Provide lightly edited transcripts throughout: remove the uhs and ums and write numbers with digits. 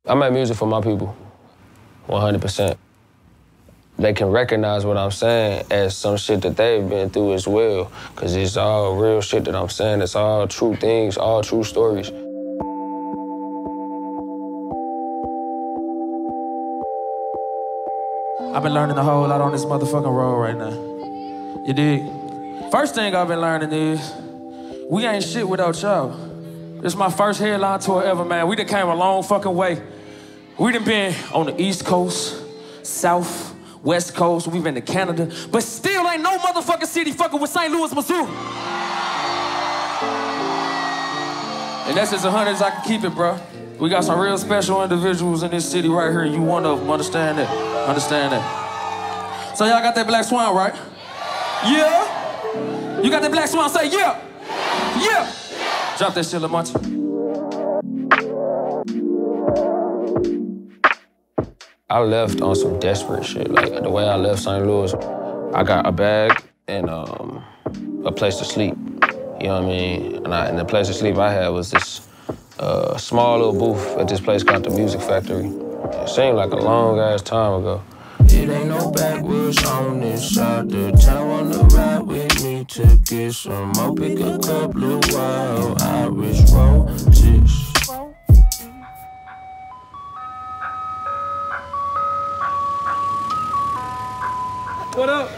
I make music for my people, 100%. They can recognize what I'm saying as some shit that they've been through as well, because it's all real shit that I'm saying. It's all true things, all true stories. I've been learning a whole lot on this motherfucking road right now. You dig? First thing I've been learning is, we ain't shit without y'all. This is my first headline tour ever, man. We done came a long fucking way. We done been on the East Coast, South, West Coast, we've been to Canada, but still ain't no motherfucking city fucking with St. Louis, Missouri. And that's as 100 as I can keep it, bro. We got some real special individuals in this city right here, and you one of them, understand that? Understand that. So y'all got that Black Swan, right? Yeah? You got that Black Swan, say yeah! Yeah! Drop that shit, Lamonte. I left on some desperate shit. Like, the way I left St. Louis, I got a bag and a place to sleep. You know what I mean? And the place to sleep I had was this small little booth at this place called the Music Factory. It seemed like a long-ass time ago. It ain't no backwoods on this side of town. Wanna ride with me to get some more. Pick a couple of wild Irish roses. What up?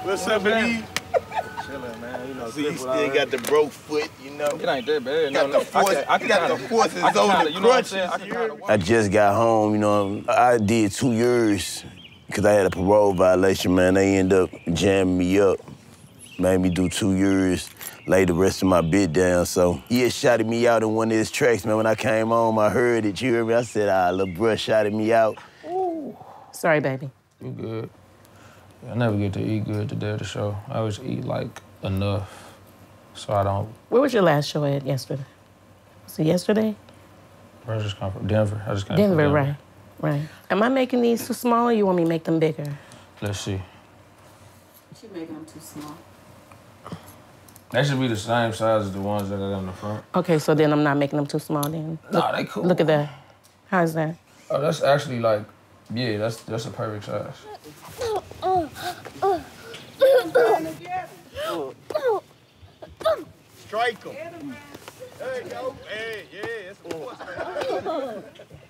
What's up, baby? Chillin', man. You know, so you still got the broke foot, you know? It ain't that bad. Got the forces on the crutches. I just got home, you know. I did 2 years because I had a parole violation, man. They ended up jamming me up, made me do 2 years, laid the rest of my bid down. So he had shouted me out in one of his tracks, man. When I came home, I heard it. You heard me? I said, little bruh shouted me out. Ooh. Sorry, baby. You good. I never get to eat good the day of the show. I always eat, like, enough, so I don't... Where was your last show at yesterday? Was it yesterday? I just come from Denver. I just came Denver, from Denver. right, right. Am I making these too small, or you want me to make them bigger? Let's see. She's making them too small. They should be the same size as the ones that I got in the front. Okay, so then I'm not making them too small then? Nah, they cool. Look at that. How's that? Oh, that's actually like, yeah, that's a perfect size. Strike him. There you go. Hey, yeah, it's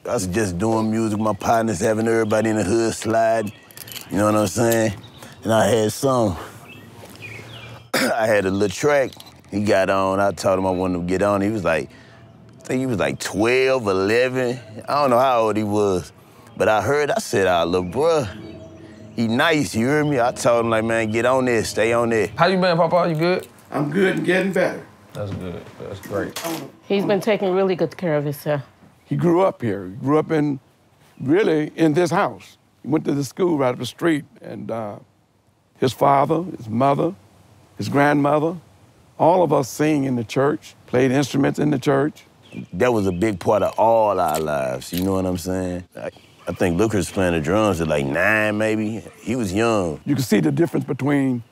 I was just doing music, my partners, having everybody in the hood slide. You know what I'm saying? And I had some. I had a little track. He got on. I told him I wanted him to get on. He was like, I think he was like 12, 11. I don't know how old he was. But I said, little bruh, he nice, you hear me? I told him, like, man, get on this, stay on this. How you been, Papa? You good? I'm good and getting better. That's good. That's great. He's been taking really good care of himself. He grew up here. He grew up really in this house. He went to the school right up the street, and his father, his mother, his grandmother, all of us sing in the church, played instruments in the church. That was a big part of all our lives, you know what I'm saying? I think Lucas was playing the drums at like 9, maybe. He was young. You can see the difference between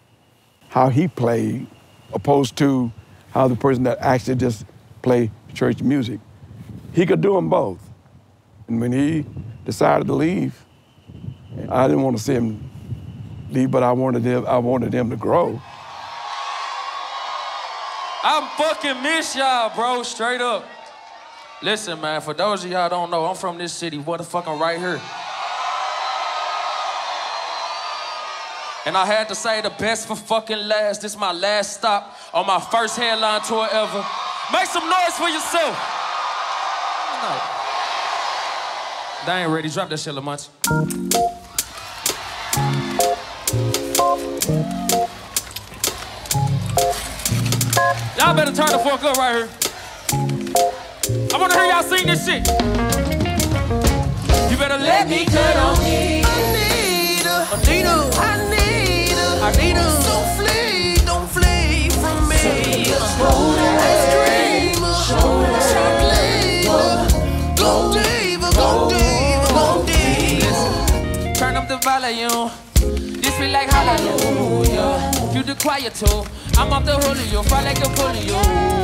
how he played opposed to how the person that actually just played church music. He could do them both. And when he decided to leave, I didn't want to see him leave, but I wanted him to grow. I fucking miss y'all, bro, straight up. Listen, man, for those of y'all don't know, I'm from this city, motherfucking right here. And I had to say the best for fucking last. This is my last stop on my first headline tour ever. Make some noise for yourself. They ain't ready. Drop that shit, Lamonte. Y'all better turn the fuck up right here. I wanna hear y'all sing this shit. You better let me cut on me. I need her. Don't flee from me. Ice cream, chocolate. Go deep. Turn up the volume. This feel like hallelujah. You the quiet too. I'm off the Julio, fry like a polio.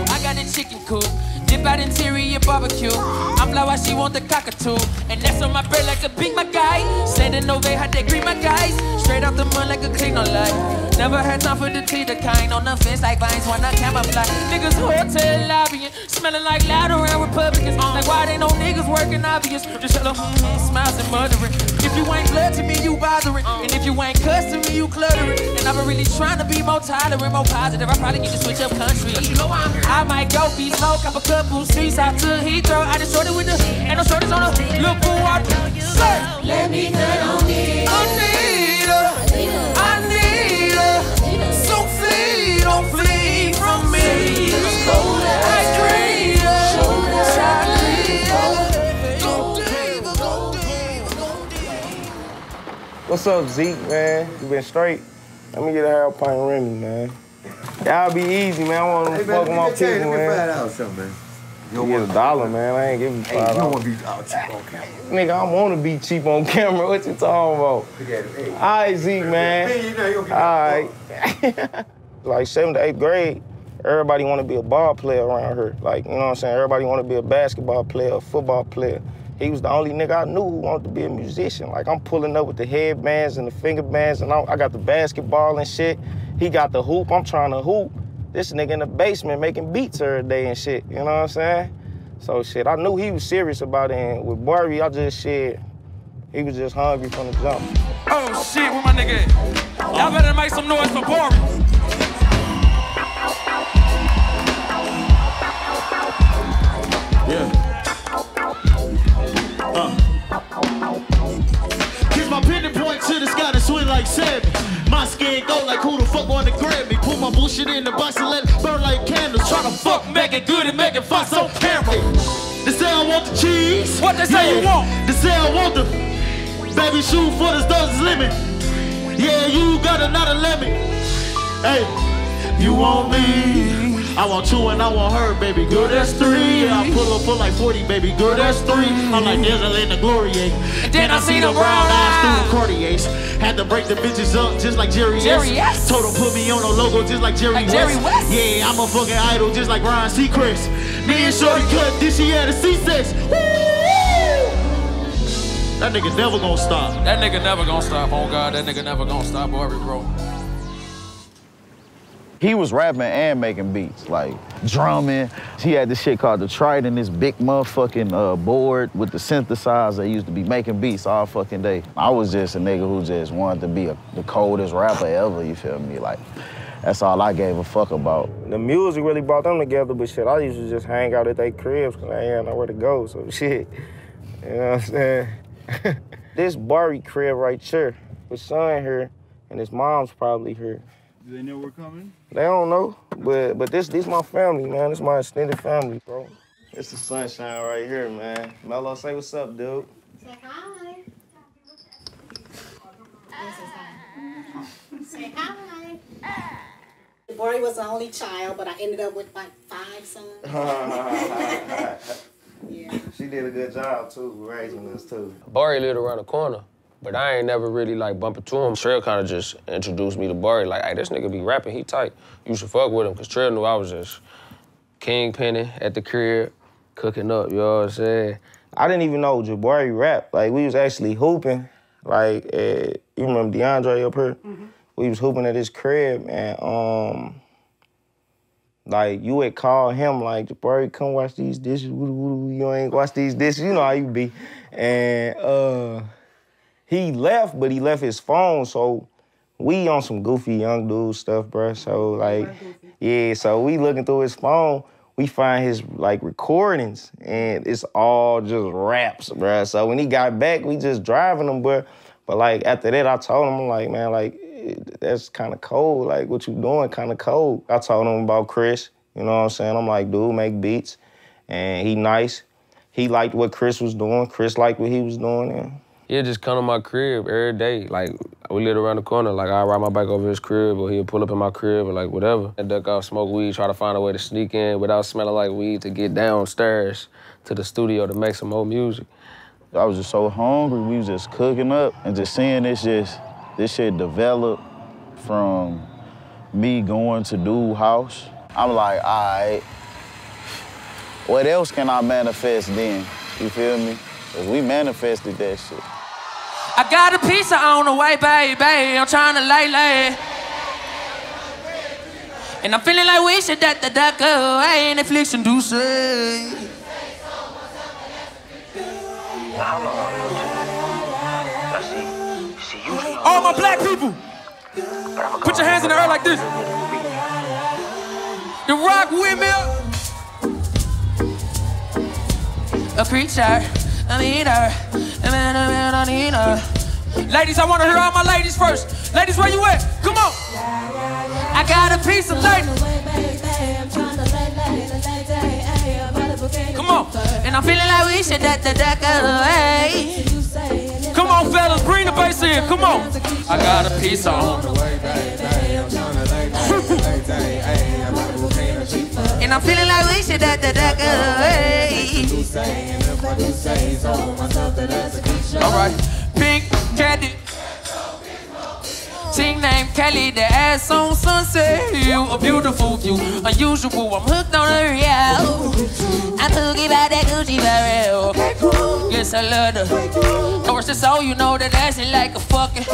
I got a chicken coop. Dip out interior barbecue. I'm fly while she want the cockatoo. And that's on my bird like a big my guy. Standing over how they greet my guys. Straight off the mud like a clean on light. Never had time for the tea, the kind on the fence like vines when I camouflage. Niggas hotel lobbying, smelling like loud around Republicans. Like why they no niggas working obvious? Just shut up, smiles and muttering. If you ain't blood to me, you bothering. And if you ain't cuss to me, you cluttering. And I've been really trying to be more tolerant, more positive. I probably need to switch up country. I might go be smoke up a couple streets out to Heathrow. I just shorted with the, ain't no shorties on the look for what. Let me cut on it. I need her. So flee, don't flee from me. I agree. What's up, Zeke, man? You been straight? Let me get a hair pint Remy, man. Y'all be easy, man. I want to fuck with my people, man. You get $1, man. I ain't giving you $5. Hey, you don't want to be cheap on camera. Nigga, I want to be cheap on camera. What you talking about? All right, Zeke, man. All right. Like 7th to 8th grade, everybody want to be a ball player around here. Like, you know what I'm saying? Everybody want to be a basketball player, a football player. He was the only nigga I knew who wanted to be a musician. Like, I'm pulling up with the headbands and the finger bands, and I got the basketball and shit. He got the hoop, I'm trying to hoop. This nigga in the basement making beats every day and shit, you know what I'm saying? So shit, I knew he was serious about it, and with Barbie, I just shit, he was just hungry from the jump. Oh shit, where my nigga at? Y'all better make some noise for Barbie. Yeah. Kiss my pinning point to the sky to swing like Sammy. My skin go like who the fuck wanna grab me? Put my bullshit in the box and let it burn like candles. Try to fuck, make it good and make it fun so camera. They say I want the cheese. What they say you want? They say I want the baby shoe for the stars limit. Yeah, you got another limit. Hey, you want me? I want 2 and I want her, baby girl, that's 3. I pull up for like 40, baby girl, that's 3. I'm like Denzel in the Gloria. And then I see the brown eyes through the Cartiers. Had to break the bitches up just like Jerry S. Told him put me on a logo just like Jerry West. Yeah, I'm a fucking idol just like Ryan Seacrest. Me and Shorty cut this, she had a C6. That nigga never gonna stop. That nigga never gonna stop, oh God, that nigga never gonna stop, Barbie, bro. He was rapping and making beats, like drumming. He had this shit called the Trident, this big motherfucking board with the synthesizer. They used to be making beats all fucking day. I was just a nigga who just wanted to be the coldest rapper ever, you feel me? Like, that's all I gave a fuck about. The music really brought them together, but shit, I used to just hang out at their cribs because I ain't had nowhere to go, so shit. You know what I'm saying? This Barbie crib right here, his son here, and his mom's probably here. Do they know we're coming? They don't know, but this my family, man. This my extended family, bro. It's the sunshine right here, man. Mello, say what's up, dude. Say hi. Say hi. Barbie was the only child, but I ended up with like 5 sons. Yeah. She did a good job, too, raising us, too. Barry lived around the corner, but I ain't never really, like, bumping to him. Trail kind of just introduced me to Barry, like, hey, this nigga be rapping, he tight. You should fuck with him, because Trail knew I was just kingpinning at the crib, cooking up, you know what I'm saying? I didn't even know Jabari rap. Like, we was actually hooping, like, you remember DeAndre up here? Mm-hmm. We was hooping at his crib, and, like, you would call him, like, Jabari, come wash these dishes. You ain't wash these dishes. You know how you be. And he left, but he left his phone, so we on some goofy young dude stuff, bruh. So, like, yeah, so we looking through his phone. We find his, like, recordings, and it's all just raps, bruh. So when he got back, we just driving him, bruh. But, like, after that, I told him, I'm like, man, like, that's kind of cold. Like, what you doing kind of cold. I told him about Chris, you know what I'm saying? I'm like, dude, make beats. And he nice. He liked what Chris was doing. Chris liked what he was doing. And he'll just come to my crib every day. Like, we live around the corner. Like, I'll ride my bike over his crib, or he'll pull up in my crib, or like, whatever. And duck off, smoke weed, try to find a way to sneak in without smelling like weed to get downstairs to the studio to make some more music. I was just so hungry. We was just cooking up and just seeing this shit develop from me going to dude's house. I'm like, all right, what else can I manifest then? You feel me? Cause we manifested that shit. I got a pizza on the way, baby. I'm trying to lay. And I'm feeling like we should that go. Hey, Netflix and do say. All my black people, put your hands in the air like this. The rock with me. A preacher, a leader, a man, I need her. Ladies, I want to hear all my ladies first. Ladies, where you at? Come on. I got a piece of lady. Come on. And I'm feeling like we should that go away. Come on, fellas, bring the bass in. Come on. I got a piece on the way, and I'm feeling like we should that go away. All right. Pink candy. Sing name Kelly, the ass on Sunset. You a beautiful view, unusual. I'm hooked on her, yeah. I'm hooky by that Gucci barrel. Yes, I love her. North to soul, you know that ass is like a fucking.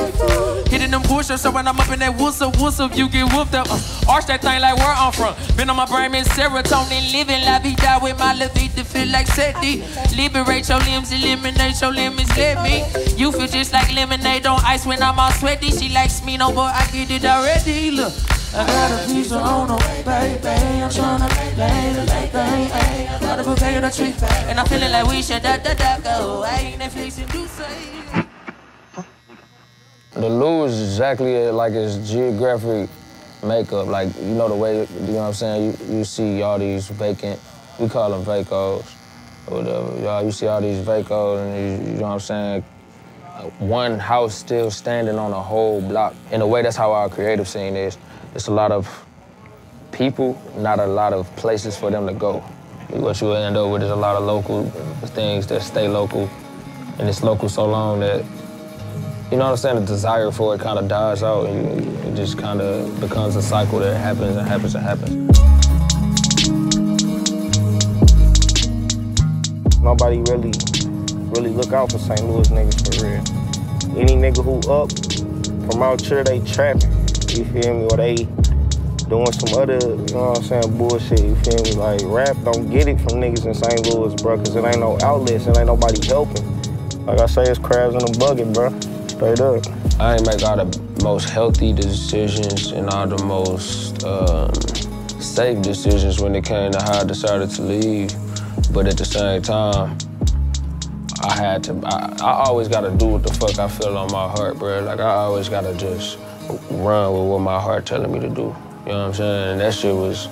Hitting them push-ups, so when I'm up in that what's up, you get whooped up. Arch that thing like where I'm from. Been on my brain, in serotonin, living la vida with my levita, feel like Seti. Liberate your limbs, eliminate your limits, let me. You feel just like lemonade on ice when I'm all sweaty. She like Smino, boy, I get it already. Look, I got a piece on the way, baby. I'm tryna lay, I got a bouquet in a tree, and I'm feeling like we should go. I ain't Netflix and do say. The loo is exactly like its geographic makeup. Like, you know the way, you know what I'm saying? You see all these vacant, we call them vacos or whatever. Y'all, you see all these vacos and you know what I'm saying? One house still standing on a whole block. In a way, that's how our creative scene is. It's a lot of people, not a lot of places for them to go. What you end up with is a lot of local things that stay local, and it's local so long that, you know what I'm saying, the desire for it kind of dies out, and it just kind of becomes a cycle that happens and happens and happens. Nobody really look out for St. Louis niggas for real. Any nigga who up from out here, they trapping, you feel me? Or they doing some other, you know what I'm saying, bullshit, you feel me? Like, rap don't get it from niggas in St. Louis, bro, cause it ain't no outlets, it ain't nobody helping. Like I say, it's crabs in a bucket, bro, straight up. I ain't make all the most healthy decisions and all the most safe decisions when it came to how I decided to leave, but at the same time, I always gotta do what the fuck I feel on my heart, bro. Like, I always gotta just run with what my heart telling me to do. You know what I'm saying? And that shit was,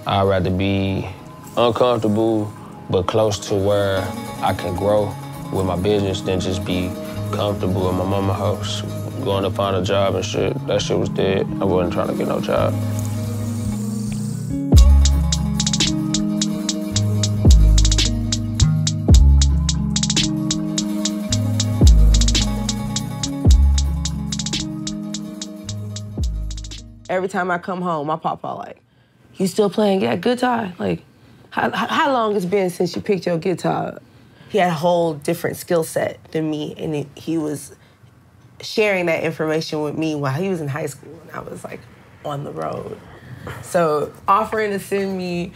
I'd rather be uncomfortable, but close to where I can grow with my business than just be comfortable in my mama's house. Going to find a job and shit, that shit was dead. I wasn't trying to get no job. Every time I come home, my papa like, you still playing that guitar? Like, how long it's been since you picked your guitar up? He had a whole different skill set than me, and he was sharing that information with me while he was in high school, and I was like on the road. So offering to send me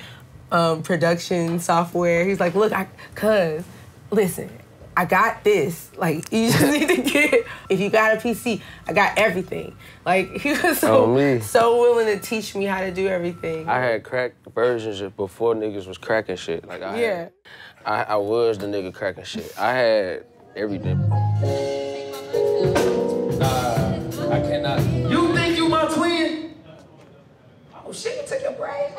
production software, he's like, look, cuz, listen, I got this. Like, you just need to get, if you got a PC, I got everything. Like, he was so willing to teach me how to do everything. I had cracked versions before niggas was cracking shit. Like, I was the nigga cracking shit. I had everything. I cannot. You think you my twin? Oh shit, you took your brain.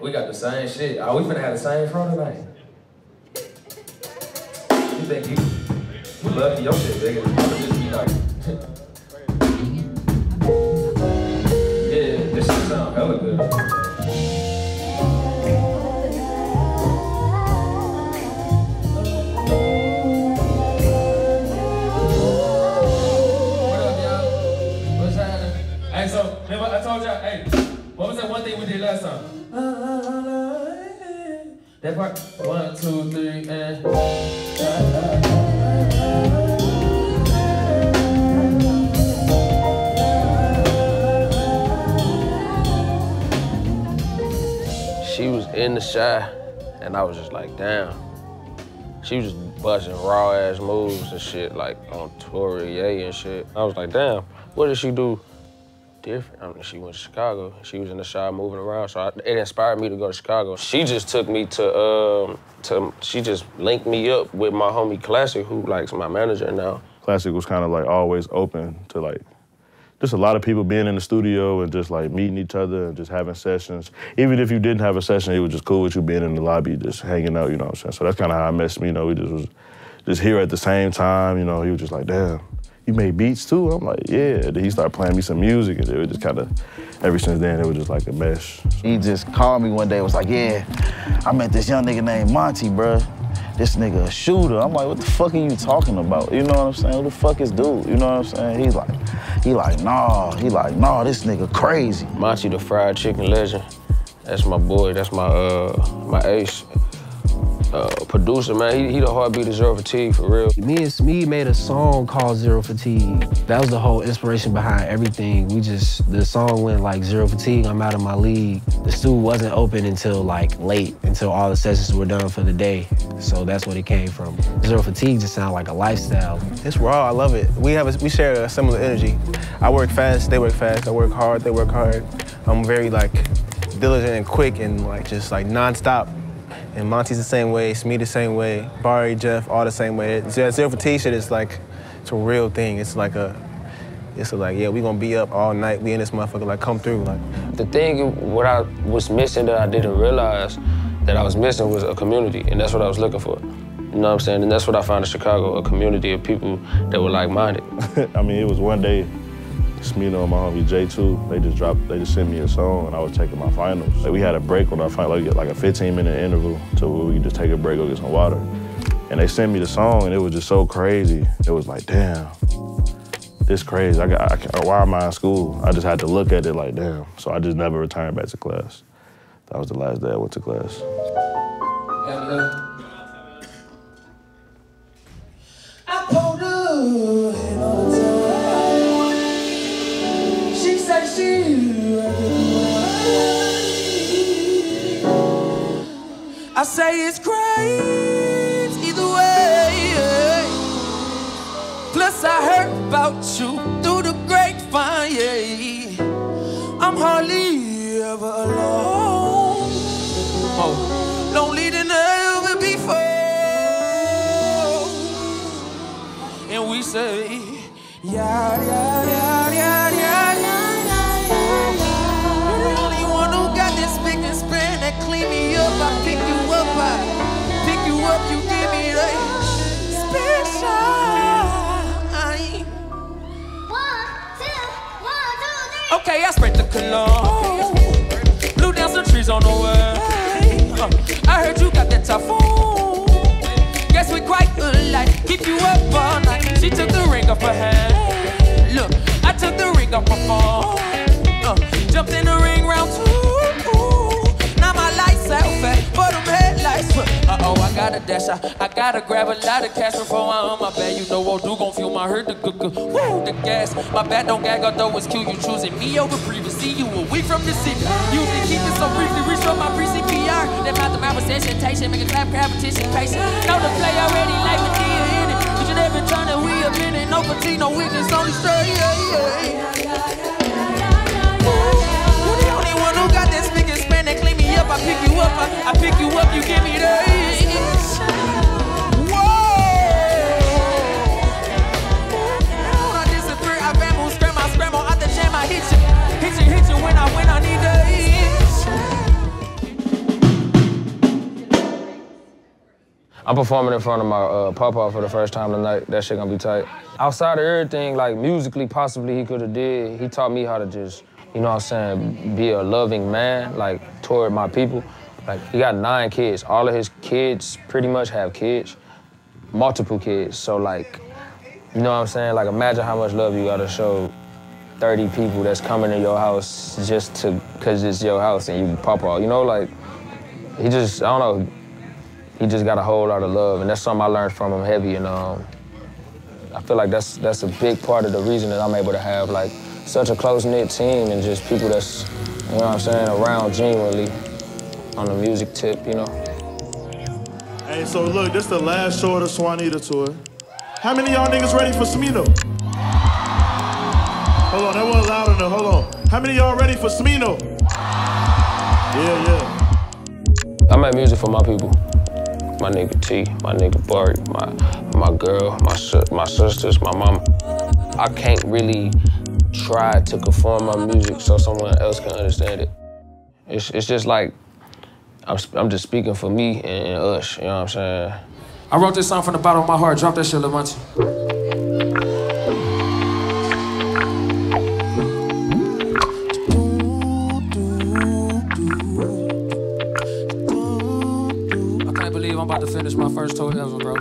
We got the same shit. Oh, we finna have the same front tonight. You think you lucky your shit, nigga? I'ma just be like, yeah, this shit sound hella good. Hey, so, remember I told y'all, hey, what was that one thing we did last time? That part. 1, 2, 3, and. She was in the shy, and I was just like, damn. She was just busting raw ass moves and shit, like on Torier and shit. I was like, damn, what did she do different? I mean, she went to Chicago. She was in the shy moving around, so it inspired me to go to Chicago. She just took me she just linked me up with my homie Classic, who likes my manager now. Classic was kind of like always open to like, just a lot of people being in the studio and just like meeting each other and just having sessions. Even if you didn't have a session, it was just cool with you being in the lobby, just hanging out, you know what I'm saying? So that's kind of how I met Smino. We just was just here at the same time, you know, he was just like, damn, you made beats too? I'm like, yeah. Then he started playing me some music and it was just kind of, ever since then, it was just like a mesh. He just called me one day and was like, yeah, I met this young nigga named Monty, bruh. This nigga a shooter. I'm like, what the fuck are you talking about? You know what I'm saying? Who the fuck is dude? You know what I'm saying? He like, nah, this nigga crazy. Monty the fried chicken legend. That's my boy, that's my ace. Producer, man, he the heartbeat of Zero Fatigue, for real. Me and Smee made a song called Zero Fatigue. That was the whole inspiration behind everything. The song went like, Zero Fatigue, I'm out of my league. The studio wasn't open until like late, until all the sessions were done for the day. So that's what it came from. Zero Fatigue just sounded like a lifestyle. It's raw, I love it. We share a similar energy. I work fast, they work fast. I work hard, they work hard. I'm very like diligent and quick and like just like nonstop. And Monty's the same way, Smee the same way, Barry, Jeff, all the same way. Zero Fatigue shit is like, it's a real thing. It's like, yeah, we gonna be up all night. We in this motherfucker, like, come through. Like. The thing, what I was missing that I didn't realize that I was missing was a community, and that's what I was looking for. You know what I'm saying? And that's what I found in Chicago, a community of people that were like-minded. I mean, it was one day, Smino and my homie J2, they just sent me a song and I was taking my finals. Like, we had a break on our final, like a 15-minute interval to where we could just take a break, go get some water. And they sent me the song and it was just so crazy. It was like, damn, this crazy. Why am I in school? I just had to look at it like, damn. So I just never returned back to class. That was the last day I went to class. I pulled up and all the time. She said I say it's great either way. Plus I heard about you through the grapevine, yeah. I'm hardly ever alone. Oh, lonely than ever before. And we say, yeah, yeah, yeah, yeah, yeah, yeah, yeah. You're the only one who got this big and span that clean me up. I pick you up, you give me that special. 1, 2, 1, 2, 3. Okay, I sprayed the cologne, blew down some trees on the way. I heard you got that typhoon. Guess we quite alike. Keep you up all night. She took the ring off her hand. Look, I took the ring off my phone. Jumped in the ring round 2. Now my lights out fat for them headlights. Uh-oh, I gotta dash out. I gotta grab a lot of cash before I'm on my bed. You know what do gon' feel my hurt, the woo, the gas. My back don't gag, although it's cute. You choosing me over previously. You a week from the city. Usually keep it so briefly. Reach for my pre-CPR. That mouth to mouth resuscitation. Make a clap, competition, patient. Know the play already like a deal in it. You should never turn it, we a minute. No fatigue, no weakness, only straight. You're the only one who got this big and span that clean me up. I pick you up, I pick you up, you give me the whoa. When I disappear, I ramble, scramble out the jam. I hit you when I need the I'm performing in front of my papa for the first time tonight. That shit gonna be tight. Outside of everything, like musically, possibly he could've did, he taught me how to just, you know what I'm saying, be a loving man, like, toward my people. Like, he got 9 kids. All of his kids pretty much have kids, multiple kids. So, like, you know what I'm saying? Like, imagine how much love you gotta show 30 people that's coming to your house just to, cause it's your house and you papa. You know, like, he just, I don't know, he just got a whole lot of love, and that's something I learned from him heavy. And I feel like that's a big part of the reason that I'm able to have like such a close-knit team and just people that's, you know what I'm saying, around genuinely on the music tip, you know. Hey, so look, this is the last show of the Swanita tour. How many of y'all niggas ready for Smino? Hold on, that wasn't loud enough, hold on. How many of y'all ready for Smino? Yeah. I make music for my people. My nigga T, my nigga Bart, my girl, my sisters, my mama. I can't really try to conform my music so someone else can understand it. It's just like, I'm just speaking for me and us, you know what I'm saying? I wrote this song from the bottom of my heart. Drop that shit, Lil Munchie. I can't believe I'm about to finish my first tour ever, bro.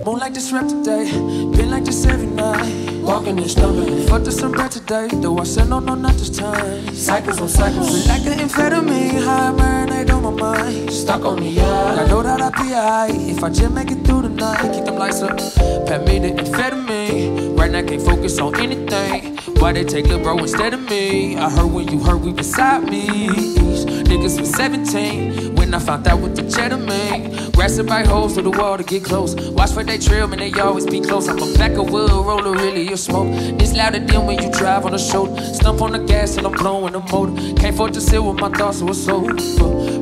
Moon like this rap today, been like this every night. Walking and stumbling, fucked up some bread today. Though I said no, not this time. Cycles on cycles, feel like an amphetamine. High marinade on my mind, stuck on the yard. I know that I'll be alright if I just make it through the night. Keep them lights up, pat me the amphetamine. Right now can't focus on anything. Why they take lil' bro instead of me? I heard when you heard we beside me. These niggas was 17 when I found out what the cheddar mean. Grassing by holes through the wall to get close. Watch for they trail, man, they always be close. I'm a back of wood roller, really your smoke. This louder than when you drive on the shoulder. Stump on the gas till I'm blowing the motor. Can't afford to sit with my thoughts, so it's over.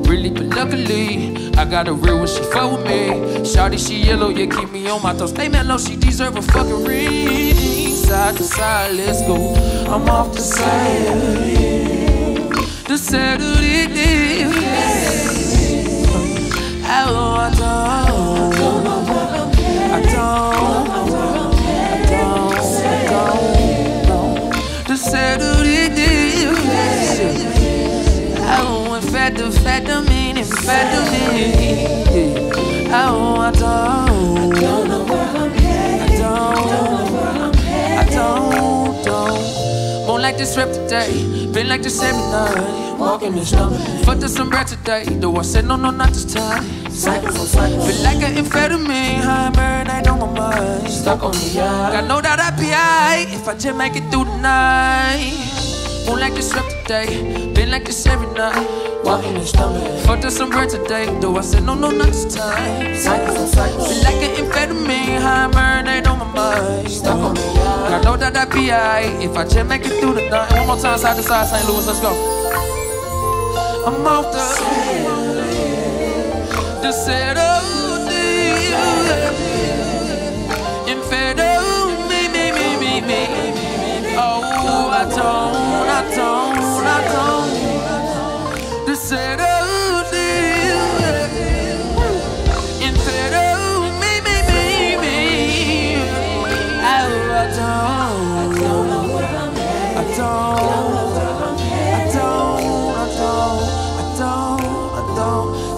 Really, but luckily, I got a real when she fuck with me. Shawty, she yellow, yeah, keep me on my toes. Stay mellow, she deserve a fucking ring. Side to side, let's go. I'm off the Saturday. The Saturday. I don't. The Saturday. I want amphetamine. I don't. Won't like this rap today, been like this every night. Walking and stumbling, fucked up some bread today. Though I said no, not this time. Cycles on cycles, feel like an amphetamine. High marinade on my mind, stuck on the yard. I know that I'll be alright if I just make it through the night. Won't like this rap today, been like this every night. Walking and stumbling, fucked up some bread today. Though I said no, not this time. Cycles on cycles, feel like an amphetamine. High marinade on my mind, stuck on the yard. I know that I'll be alright if I just make it through the night. One more time, side to side, St. Louis, let's go. I'm off the Saturday. Amphetamine, me. Oh, I don't. The Saturday. Amphetamine, me. I don't.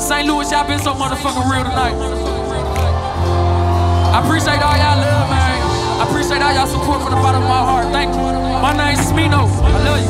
St. Louis, y'all been so motherfucking real tonight. I appreciate all y'all love, man. I appreciate all y'all support from the bottom of my heart. Thank you. My name's Smino. I love you.